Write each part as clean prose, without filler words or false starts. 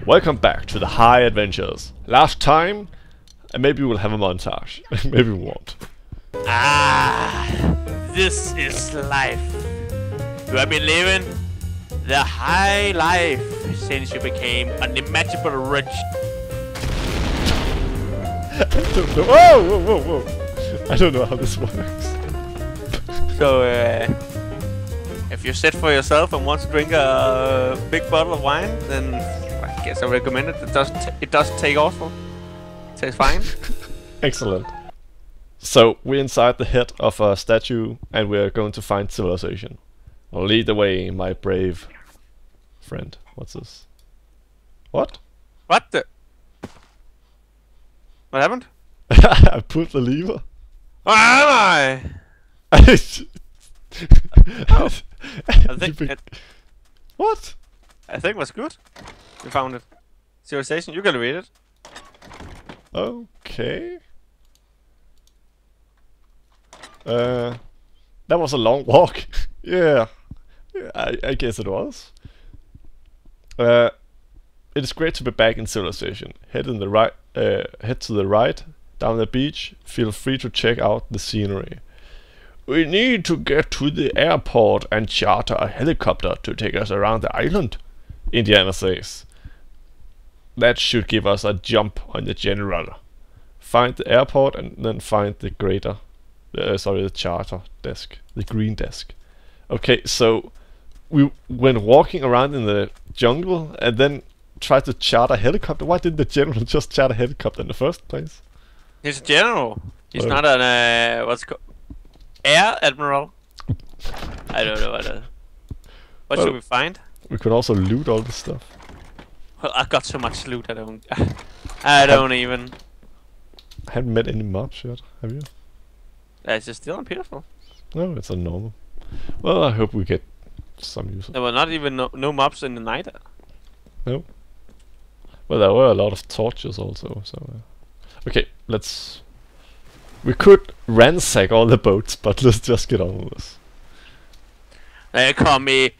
Welcome back to the High Adventures. Last time, and maybe we'll have a montage. Maybe we won't. This is life. You have been living the high life since you became unimaginable rich. I don't know. Whoa, whoa, whoa, whoa. I don't know how this works. So, if you're set for yourself and want to drink a big bottle of wine, then I guess I recommend it. It doesn't take awful. It tastes fine. Excellent. So, we're inside the head of a statue, and we're going to find civilization. Lead the way, my brave friend. What's this? What? What the? What happened? I pulled the lever. Where am I? Oh. I think What? I think it was good. We found it. Civilization, you can read it. Okay. That was a long walk. Yeah. I guess it was. It is great to be back in civilization. Head to the right, down the beach. Feel free to check out the scenery. We need to get to the airport and charter a helicopter to take us around the island, Indiana says. That should give us a jump on the general. Find the airport and then find the the charter desk, the green desk. Okay, so we went walking around in the jungle and then tried to charter a helicopter. Why didn't the general just charter a helicopter in the first place? He's a general. He's not an what's it called? Air Admiral? I don't know what should we find? We could also loot all this stuff. Well, I've got so much loot I don't even. I haven't met any mobs yet, have you? It's just still beautiful. No, it's a normal. Well, I hope we get some use of it. There were not even no mobs in the night. No. Well, there were a lot of torches also, so... Okay, let's... We could ransack all the boats, but let's just get on with this. They call me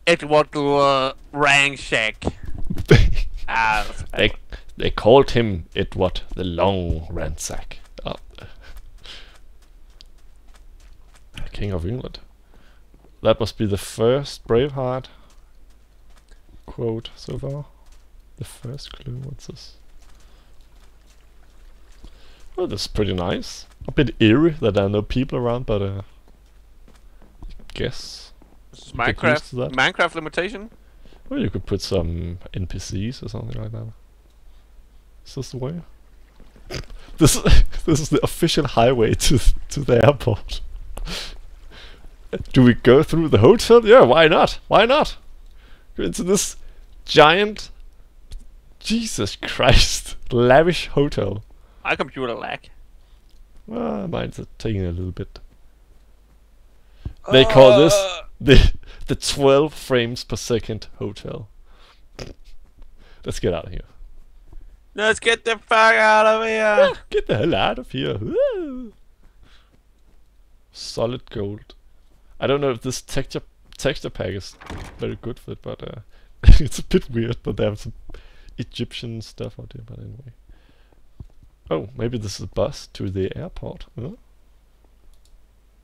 Edward Ransack. They called him Edward the Long Ransack. Oh. King of England. That must be the first Braveheart quote so far. The first clue. What's this? Well, this is pretty nice. A bit eerie that there are no people around, but I guess. This is Minecraft limitation. Well, you could put some NPCs or something like that. Is this the way? This is the official highway to the airport. Do we go through the hotel? Yeah, why not? Why not? Go into this giant, Jesus Christ, lavish hotel. My computer lag. Well, mine's taking a little bit. They call this the 12 frames per second hotel. Let's get out of here. Let's get the fuck out of here. Get the hell out of here. Woo. Solid gold. I don't know if this texture pack is very good for it, but it's a bit weird. But they have some Egyptian stuff out here. But anyway. Oh, maybe this is a bus to the airport. Huh?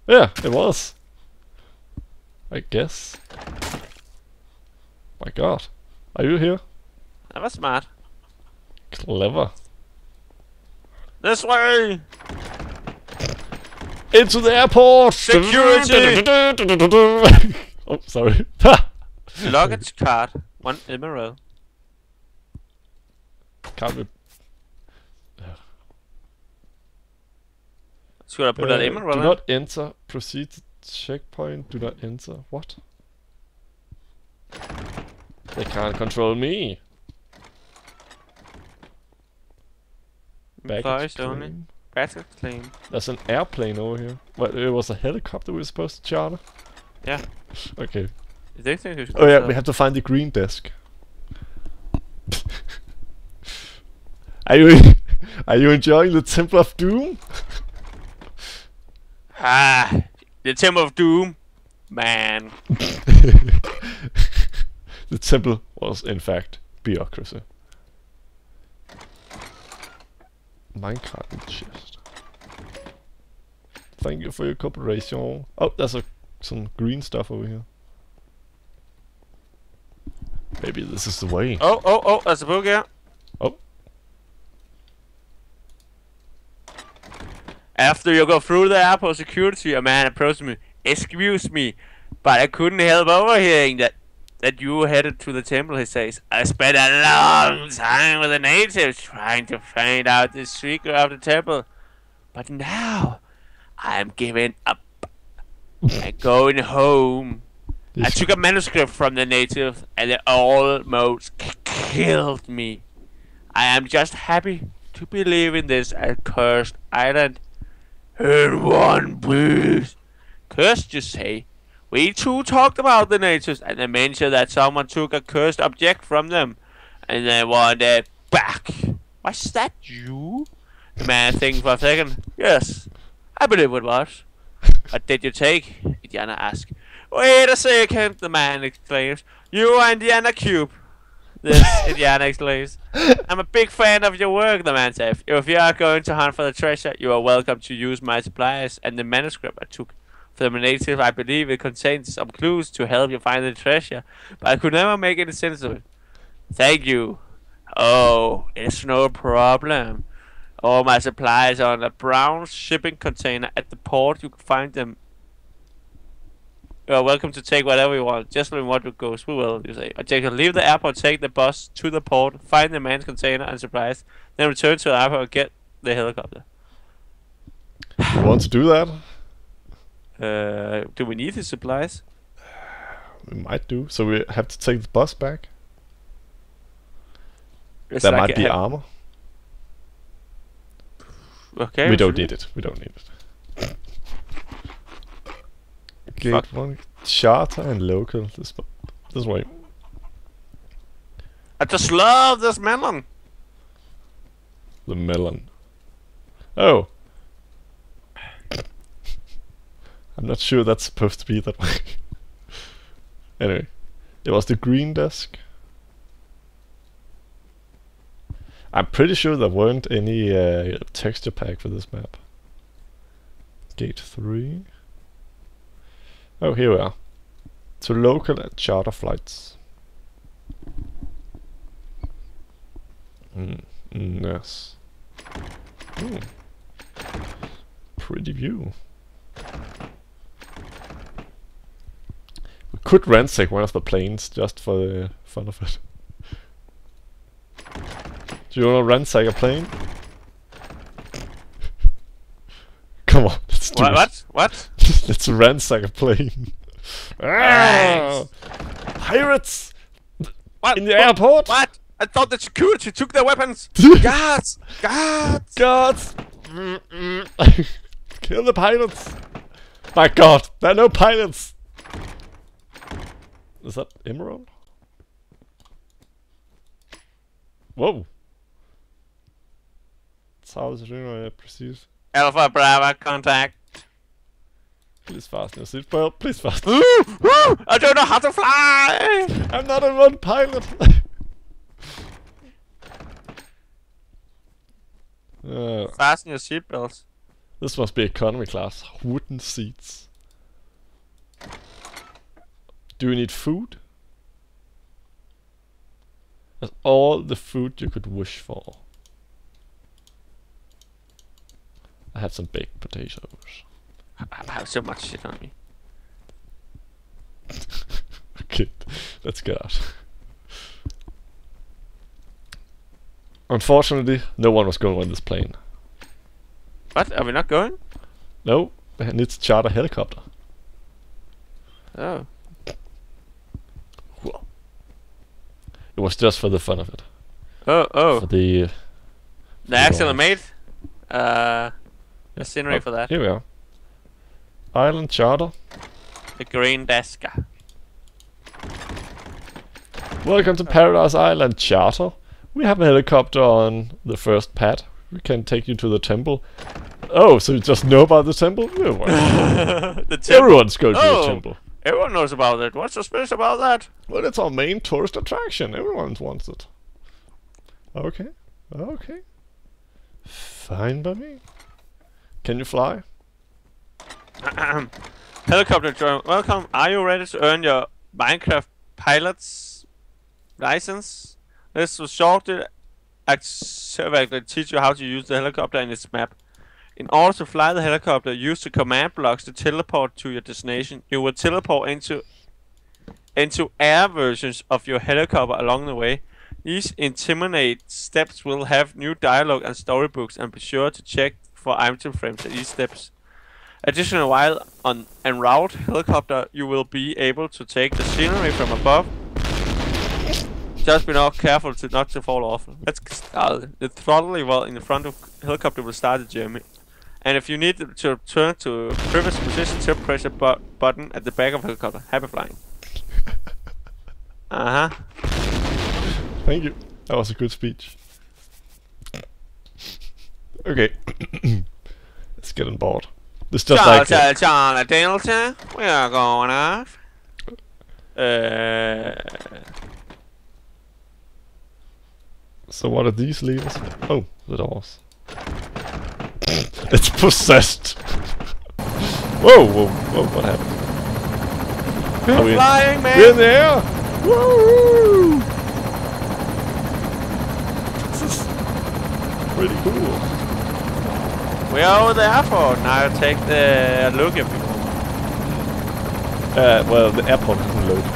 Yeah, it was. I guess. My God, are you here? That was smart. Clever. This way. Into the airport! Security! Oh, sorry. Luggage card. 1 emerald. Can't we... Should I put that emerald do in? not enter. Proceed to checkpoint. Do not enter. What? They can't control me. Baggage claim. Baggage claim. There's an airplane over here. What? It was a helicopter we were supposed to charter? Yeah. Okay. They think we should Oh yeah, we have to find the green desk. Are you enjoying the Temple of Doom? The Temple of Doom, man. The temple was in fact bureaucracy. Minecart in the chest. Thank you for your cooperation. Oh, there's some green stuff over here. Maybe this is the way. Oh, there's a book here. Oh. After you go through the airport security, a man approached me. Excuse me, but I couldn't help overhearing that you were headed to the temple, he says. I spent a long time with the natives trying to find out the secret of the temple. But now, I'm giving up. I'm going home. I took a manuscript from the natives and they almost killed me. I am just happy to be leaving this accursed island. In one piece. Cursed, you say? We too talked about the natives and they mentioned that someone took a cursed object from them and they want it back. Was that you? The man thinks for a second. Yes, I believe it was. What did you take? Indiana asked. Wait a second, the man exclaims. You are Indiana Cube. This, Indiana exclaims. I'm a big fan of your work, the man said. If you are going to hunt for the treasure, you are welcome to use my supplies and the manuscript I took from the native. I believe it contains some clues to help you find the treasure, but I could never make any sense of it. Thank you. Oh, it's no problem. All my supplies are on a brown shipping container at the port. You can find them. You are welcome to take whatever you want. Just when what goes, we will, you say. I take leave the airport, take the bus to the port, find the man's container and supplies, then return to the airport and get the helicopter. You want to do that? Do we need his supplies? We might do. So we have to take the bus back. It's There like might be armor. Okay. We don't need it. We don't need it. Gate 1, charter and local. This way. I just love this melon. The melon. Oh. I'm not sure that's supposed to be that way. Anyway. It was the green desk. I'm pretty sure there weren't any texture pack for this map. Gate 3. Oh, here we are. To local and charter flights. Yes. Pretty view. We could ransack one of the planes just for the fun of it. Do you want to ransack a plane? Come on, let's do it. What? Let's ransack a plane. Right. Pirates! What? In the airport? What? I thought the security took their weapons. Guards! Guards! Guards! Kill the pilots! My god, there are no pilots! Is that Emerald? Whoa! That's how it's really precise. Alpha Bravo contact. Please fasten your seatbelt. Please fasten. I don't know how to fly! I'm not a one pilot! Fasten your seatbelts. This must be economy class. Wooden seats. Do you need food? That's all the food you could wish for. I have some baked potatoes. I have so much shit on me. Okay, let's get out. Unfortunately, no one was going on this plane. What? Are we not going? No, I need to charter a helicopter. Oh. Whoa. It was just for the fun of it. Oh. For the actually made the scenery for that. Here we are. Island charter. The green desk. Welcome to Paradise Island charter. We have a helicopter on the first pad. We can take you to the temple. Oh, so you just know about the temple? The temple. Everyone's going to the temple. Everyone knows about it. What's so special about that? Well, it's our main tourist attraction. Everyone wants it. Okay. Okay. Fine by me. Can you fly? Helicopter drone, welcome. Are you ready to earn your Minecraft pilot's license? This will shortly accurately teach you how to use the helicopter in its map. In order to fly the helicopter, use the command blocks to teleport to your destination. You will teleport into air versions of your helicopter along the way. These interminate steps will have new dialogue and storybooks, and be sure to check for item frames at each steps. Additionally, while on en route helicopter, you will be able to take the scenery from above. Just be careful not to fall off. Let's start. The throttle lever in the front of helicopter will start the journey. And if you need to turn to previous position, tip press the button at the back of helicopter. Happy flying. Thank you. That was a good speech. Okay. Let's get on board. It's just Delta, Delta, we are going off. So what are these levers? Oh, the doors. It's possessed. Whoa, whoa, whoa! What happened? We're flying, man. We're in the air. Woo! This is pretty cool. We're over the airport. Now take the look if you want. Well, the airport hasn't loaded yet.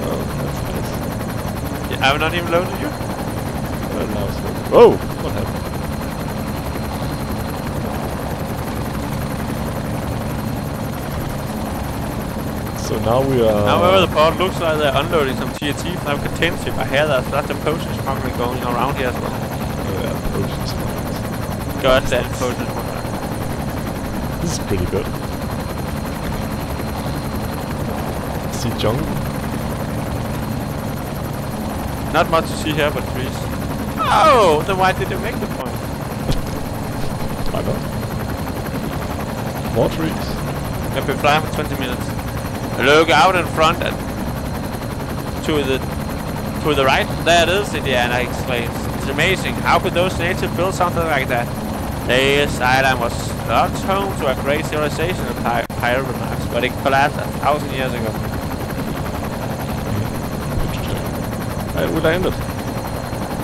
Oh, that's nice. Yeah, I've not even loaded you. Well, now it's loaded. Whoa! What happened? So now we are... Now wherever the port looks like they're unloading some TNT from the container ship. I hear there's lots of potion smuggling going around here as well. Oh yeah, potion smugglers. Goddamn potion smuggling. This is pretty good. See jungle? Not much to see here but trees. Oh! Then why did you make the point? Why not? More trees. I've been flying for 20 minutes. Look out in front and to the right. There it is, Indiana exclaims. It's amazing. How could those natives build something like that? This island was once home to a great civilization, Pyre remarks, but it collapsed 1,000 years ago. Interesting. And we landed.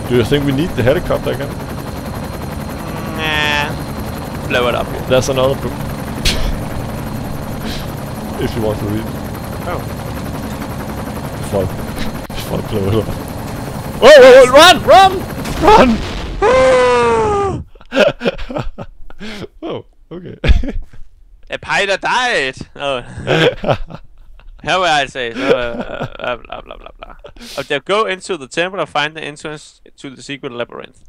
Do you think we need the helicopter again? Nah. Blow it up here. There's another book. If you want to read. Oh. Before I blow it up. Whoa, whoa, whoa, run! Oh, okay. A pirate died! Oh. How will I say? Blah, blah, blah, blah, blah. Okay, go into the temple and find the entrance to the secret labyrinth.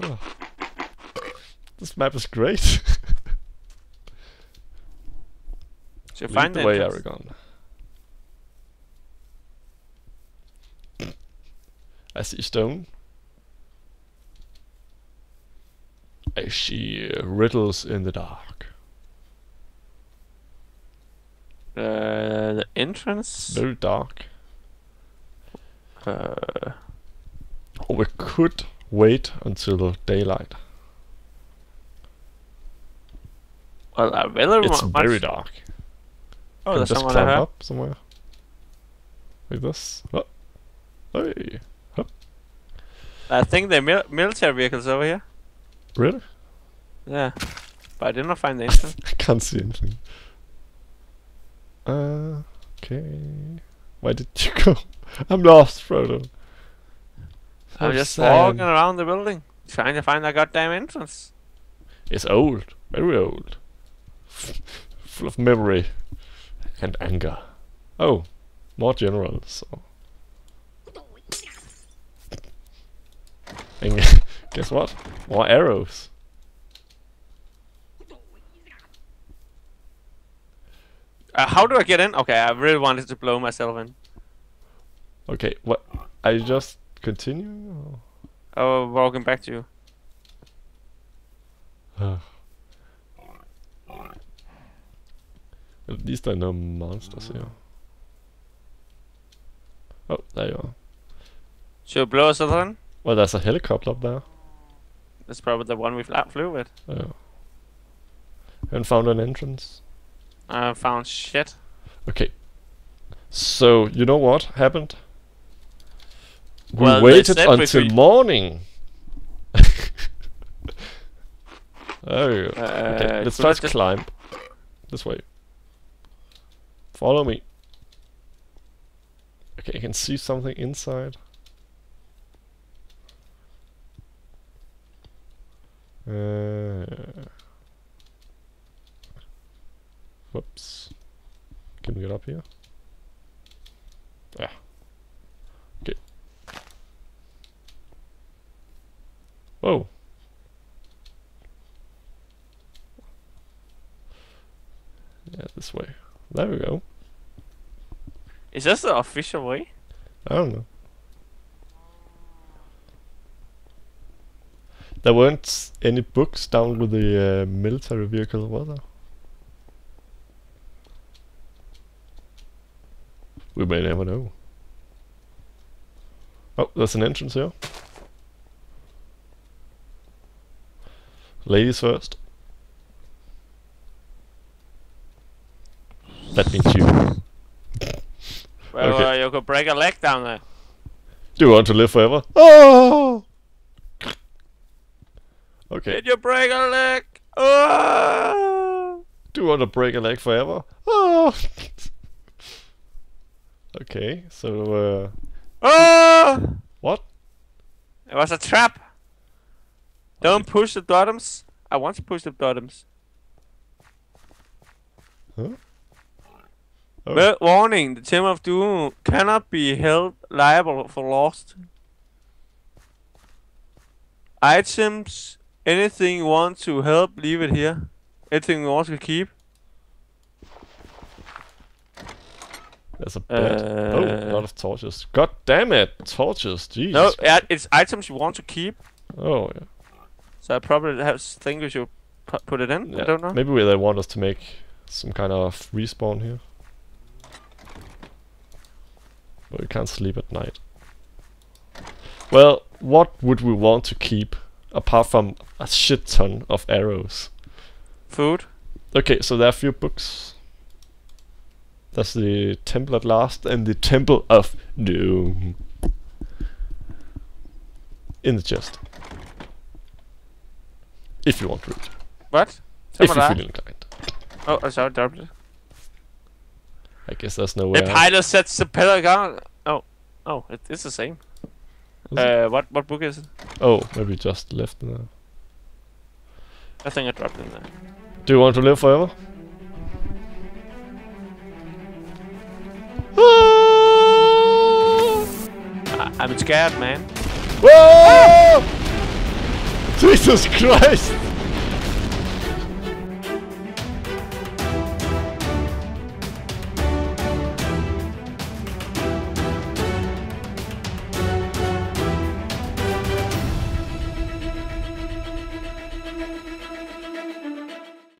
Oh. This map is great. So find the the way, entrance. Aragon. I see stone. I see riddles in the dark. The entrance? Very dark. We could wait until daylight. Well, I really It's want very dark. Oh, Can there's just someone climb ahead. up somewhere. Like this. Oh. Hey. Huh. I think they're military vehicles over here. Really? Yeah. But I did not find the entrance. I can't see anything. Okay. Where did you go? I'm lost, Frodo. I'm just walking around the building, trying to find that goddamn entrance. It's old. Very old. Full of memory. And anger. Oh. More generals. So. And guess what? More arrows. How do I get in? Okay, I really wanted to blow myself in. Okay, what? I just continue? Or? Oh, walking back to you. At least I know monsters here. Oh, there you are. Should we blow us in? Well, there's a helicopter up there. That's probably the one we flew with. Oh. Haven't found an entrance. I found shit. Okay. So, you know what happened? We Well, they waited said until morning. There you go. Okay, let's try to climb. This way. Follow me. Okay, I can see something inside. Whoops. Can we get up here? Yeah. Okay. Whoa. Yeah, this way. There we go. Is this the official way? I don't know. There weren't any books down with the military vehicle, were there? We may never know. Oh, there's an entrance here. Ladies first. That means you. Well, Okay. you could break a leg down there. Do you want to live forever? Oh! Okay. Did you break a leg? Oh! Do you want to break a leg forever? Oh! Okay, so Oh! what? It was a trap. Don't push the bottoms. I want to push the bottoms. Huh? Oh. But warning, the Temple of Doom cannot be held liable for lost items. Anything you want to help, leave it here. Anything you want to keep. There's a bed. Oh, a lot of torches. God damn it! Torches, jeez. No, it's items you want to keep. Oh, yeah. So I probably think we should put it in. Yeah. I don't know. Maybe they want us to make some kind of respawn here. But we can't sleep at night. Well, what would we want to keep apart from a shit ton of arrows? Food. Okay, so there are a few books. That's the Temple at Last and the Temple of Doom. In the chest. If you want to read. What? If you feel inclined. Oh, I saw it dropped it. I guess there's no way. The pilot sets the pelican. Oh, it's the same. What book is it? Oh, maybe just left in there. I think I dropped it in there. Do you want to live forever? I'm scared, man. Whoa! Jesus Christ!